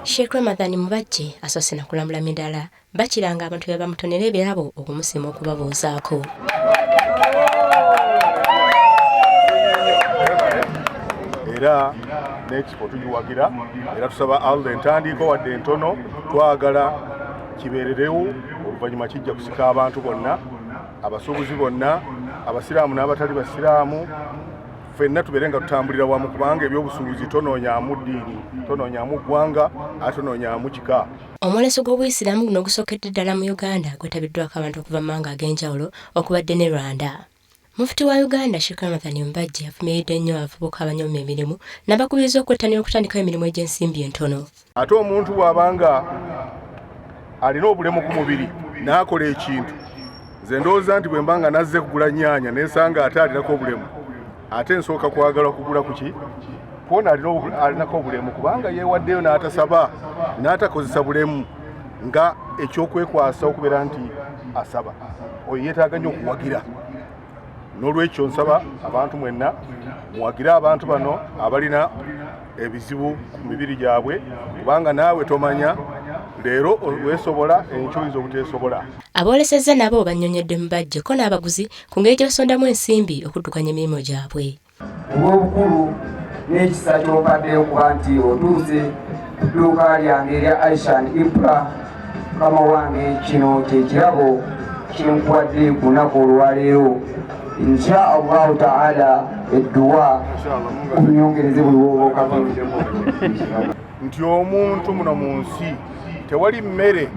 Sheikh Ramadhan Mubajje asoose na kulambula midala bakiranga abantu be bamutonera ebirabo okumusima okubabuuzaako. Era n'expo tugiwagira era tusaba Allah entandiiko wadde entono twagala kibeererewo oluvannyuma kijja kusika abantu bonna abasuubuzi bonna abasiraamu n'abatali basiraamu ffenna tubeere nga tutambulira wamu kubanga ebyobusuubuzi tonoonyaamu ddiini tonoonyaamu ggwanga ate tonoonyaamu kika. Omwoleso gw'obuyisiraamu guno gusookedde ddala mu Uganda gwetabiddwako abantu okuva mu mawanga ag'enjawulo okubadde ne Rwanda. Mufti wa Uganda Sheikh Ramadhan Mubajje afumiridde nnyo abavubuka abanyoma emirimu n'abakubiriza okwettanira okutandikawo emirimu egy'ensimbi entono. Ate omuntu bw'abanga alina obulemu ku mubiri n'akola ekintu nze ndowooza nti bwe mbanga nazze kugula nnyaanya n'ensanga ate alinako obulemu ate nsooka kwagala kugula kuki kwona alinako obulemu kubanga yeewaddeyo n'atasaba n'atakozesa bulemu nga ekyokwekwasa okubeera nti asaba oyo yeetaaga nnyo okuwagira. N'olwekyo nsaba abantu mwenna muwagire abantu bano abalina ebizibu ku mibiri gyabwe kubanga naawe tomanya leero weesobola enkyo oyinza obuteesobola. Aboolesezza nabo bannyonnyodde Mubajje ko n'abaguzi ku ngeri gye basondamu ensimbi okuddukanya emirimu gyabwe. Olw'obukulu n'ekisa ky'obaddeyo okuba nti otuuse ku dduuka lyange erya Aishan Ibra mukama wange kino kyekirabo kyenkuwadde ku lunaku olwaleero. Insha Allahu Ta'ala edduwa kunyongereze buli wookavudemu nti omuntu muno mu nsi tewali mmere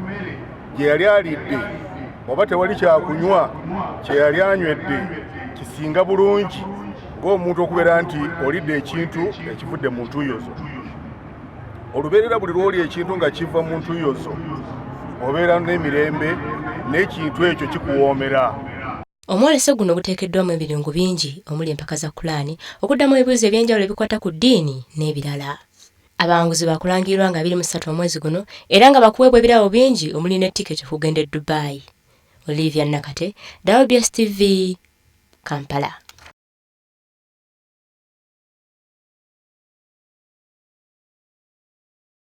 gye yali alidde oba tewali kyakunywa kye yali anywedde kisinga bulungi ng'omuntu okubeera nti olidde ekintu ekivudde mu ntuuyo zo. Olubeerera buli lw'oli ekintu nga kiva mu ntuuyo zo obeera n'emirembe n'ekintu ekyo kikuwoomera. Omwoleso guno guteekeddwamu ebirungo bingi omuli empaka za Kulaani okuddamu ebibuuzo eby'enjawulo ebikwata ku ddiini n'ebirala. Abawanguzi baakulangirwa nga 23 omwezi guno era nga bakuweebwa ebirabo bingi omuli ne tiketi okugenda e Dubai. Olivia Nakate, WBS TV, Kampala.